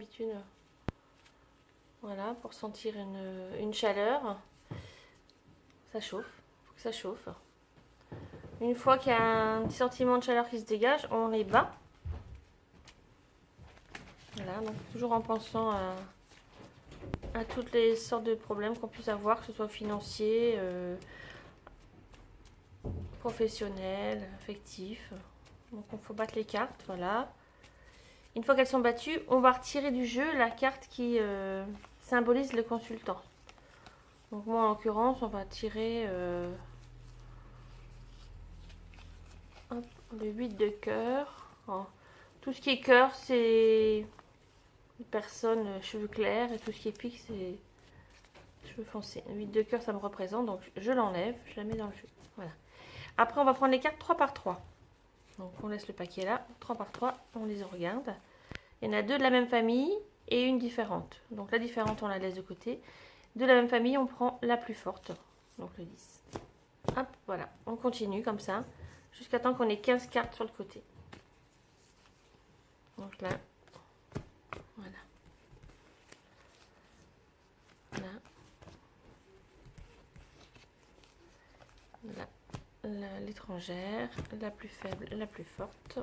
D'habitude, voilà, pour sentir une chaleur. Ça chauffe, faut que ça chauffe. Une fois qu'il y a un petit sentiment de chaleur qui se dégage, on les bat. Voilà, donc toujours en pensant à toutes les sortes de problèmes qu'on puisse avoir, que ce soit financier, professionnel, affectif. Donc il faut battre les cartes, voilà. Une fois qu'elles sont battues, on va retirer du jeu la carte qui symbolise le consultant. Donc moi en l'occurrence, on va tirer hop, le 8 de cœur. Oh. Tout ce qui est cœur, c'est les personnes cheveux clairs, et tout ce qui est pique, c'est cheveux foncés. Le 8 de cœur, ça me représente, donc je l'enlève, je la mets dans le jeu. Voilà. Après, on va prendre les cartes 3 par 3. Donc on laisse le paquet là, 3 par 3, on les regarde. Il y en a deux de la même famille et une différente. Donc la différente, on la laisse de côté. De la même famille, on prend la plus forte, donc le 10. Hop, voilà, on continue comme ça, jusqu'à temps qu'on ait 15 cartes sur le côté. Donc là, voilà. Là, l'étrangère, la plus faible, la plus forte.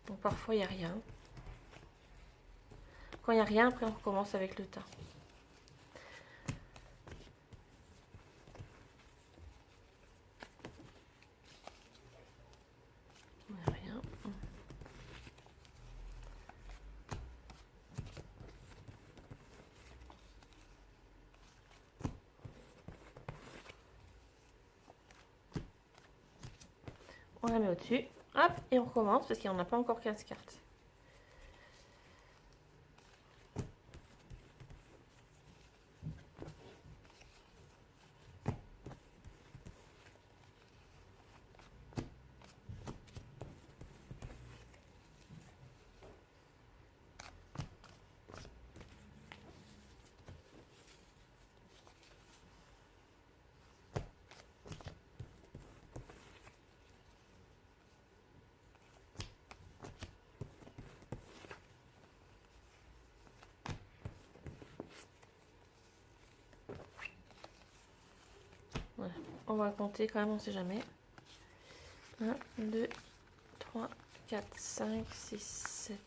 Donc parfois, il n'y a rien. Quand il n'y a rien, après, on recommence avec le tas. Il n'y a rien. On la met au-dessus. Hop, et on recommence parce qu'il n'y en a pas encore 15 cartes. Voilà. On va compter quand même, on ne sait jamais. 1, 2, 3, 4, 5, 6, 7,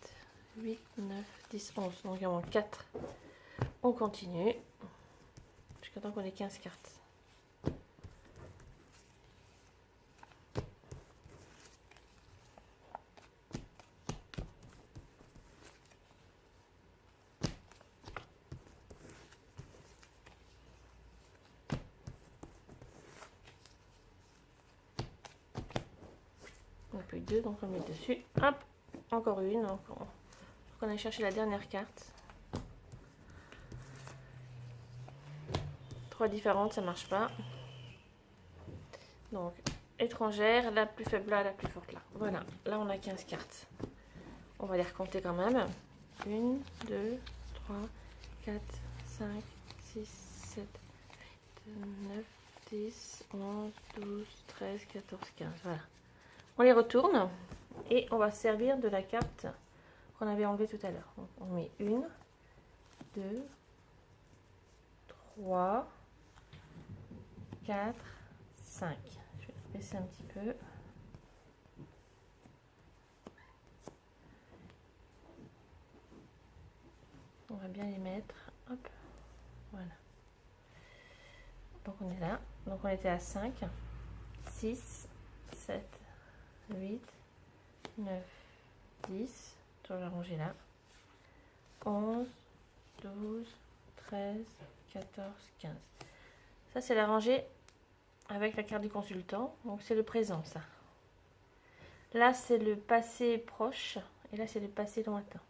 8, 9, 10, 11. Donc il en manque 4. On continue. Jusqu'à temps qu'on ait 15 cartes. On n'a plus que 2, donc on met dessus. Hop, encore une. Donc on a cherché la dernière carte. 3 différentes, ça marche pas. Donc, étrangère, la plus faible là, la plus forte là. Voilà, là on a 15 cartes. On va les recompter quand même. 1, 2, 3, 4, 5, 6, 7, 8, 9, 10, 11, 12, 13, 14, 15. Voilà. On les retourne et on va servir de la carte qu'on avait enlevée tout à l'heure. On met 1, 2, 3, 4, 5. Je vais baisser un petit peu. On va bien les mettre. Hop. Voilà. Donc on est là. Donc on était à 5, 6, 7, 8, 9, 10. Je vais ranger là. 11, 12, 13, 14, 15. Ça c'est la rangée avec la carte du consultant. Donc c'est le présent ça. Là c'est le passé proche et là c'est le passé lointain.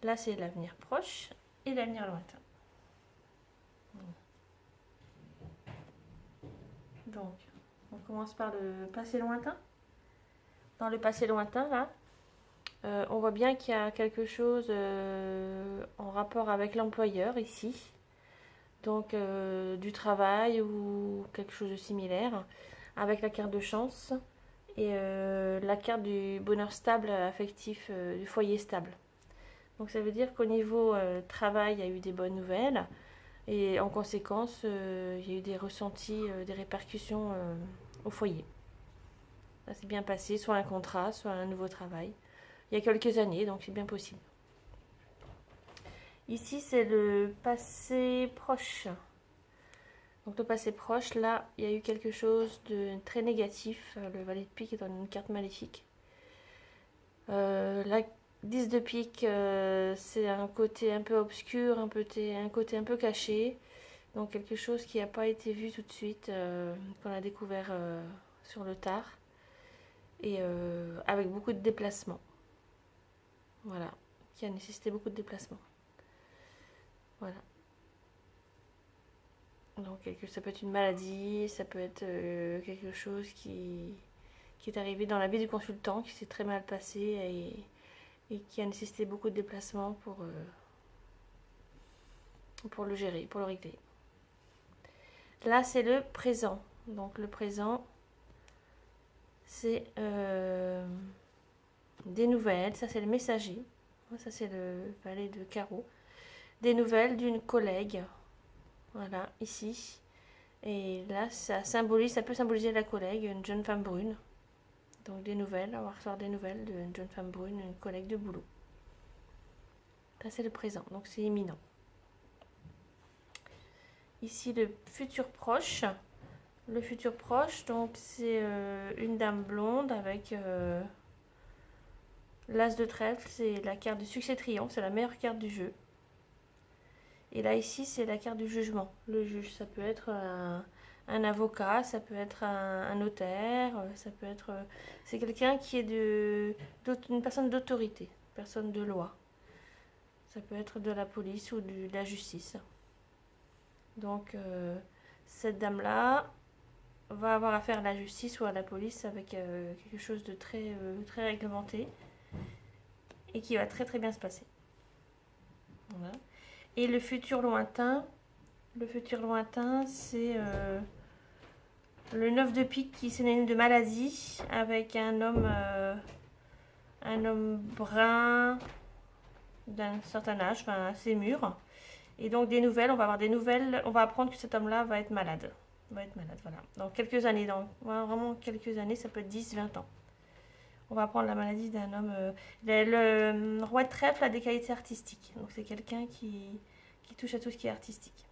Là c'est l'avenir proche et l'avenir lointain. Donc on commence par le passé lointain. Dans le passé lointain là, on voit bien qu'il y a quelque chose en rapport avec l'employeur ici. Donc du travail ou quelque chose de similaire avec la carte de chance et la carte du bonheur stable affectif, du foyer stable. Donc ça veut dire qu'au niveau travail, il y a eu des bonnes nouvelles. Et en conséquence, il y a eu des ressentis, des répercussions au foyer. Ça s'est bien passé, soit un contrat, soit un nouveau travail. Il y a quelques années, donc c'est bien possible. Ici, c'est le passé proche. Donc le passé proche, là, il y a eu quelque chose de très négatif. Le valet de pique est dans une carte maléfique. La 10 de pique, c'est un côté un peu obscur, un côté un peu caché. Donc quelque chose qui n'a pas été vu tout de suite, qu'on a découvert sur le tard. Et avec beaucoup de déplacements. Voilà. Qui a nécessité beaucoup de déplacements. Voilà. Donc ça peut être une maladie, ça peut être quelque chose qui est arrivé dans la vie du consultant, qui s'est très mal passé et qui a nécessité beaucoup de déplacements pour le gérer, pour le régler. Là, c'est le présent. Donc le présent, c'est des nouvelles. Ça, c'est le messager. Ça, c'est le valet de carreau. Des nouvelles d'une collègue. Voilà, ici. Et là, ça peut symboliser la collègue, une jeune femme brune. Donc des nouvelles, on va recevoir des nouvelles d'une jeune femme brune, une collègue de boulot. Ça, c'est le présent, donc c'est imminent. Ici, le futur proche. Le futur proche, donc c'est une dame blonde avec l'as de trèfle, c'est la carte du succès triomphe, c'est la meilleure carte du jeu. Et là, ici, c'est la carte du jugement. Le juge, ça peut être un avocat, ça peut être un notaire, ça peut être... c'est quelqu'un qui est une personne d'autorité, personne de loi. Ça peut être de la police ou de la justice. Donc, cette dame-là va avoir affaire à la justice ou à la police avec quelque chose de très, très réglementé et qui va très très bien se passer. Voilà. Et le futur lointain, c'est le 9 de pique qui s'éloigne de maladie avec un homme brun d'un certain âge, enfin assez mûr. Et donc des nouvelles, on va avoir des nouvelles, on va apprendre que cet homme-là va être malade. Voilà. Dans quelques années, vraiment quelques années, ça peut être 10-20 ans. On va apprendre la maladie d'un homme. Le roi de trèfle a des qualités artistiques. Donc c'est quelqu'un qui touche à tout ce qui est artistique.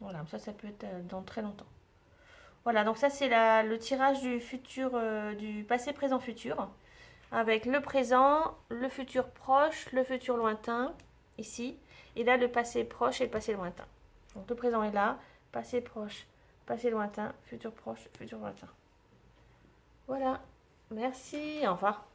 Voilà, ça peut être dans très longtemps. Voilà, donc ça c'est le tirage du futur, du passé, présent, futur. Avec le présent, le futur proche, le futur lointain, ici. Et là, le passé proche et le passé lointain. Donc le présent est là, passé proche, passé lointain, futur proche, futur lointain. Voilà, merci, au revoir.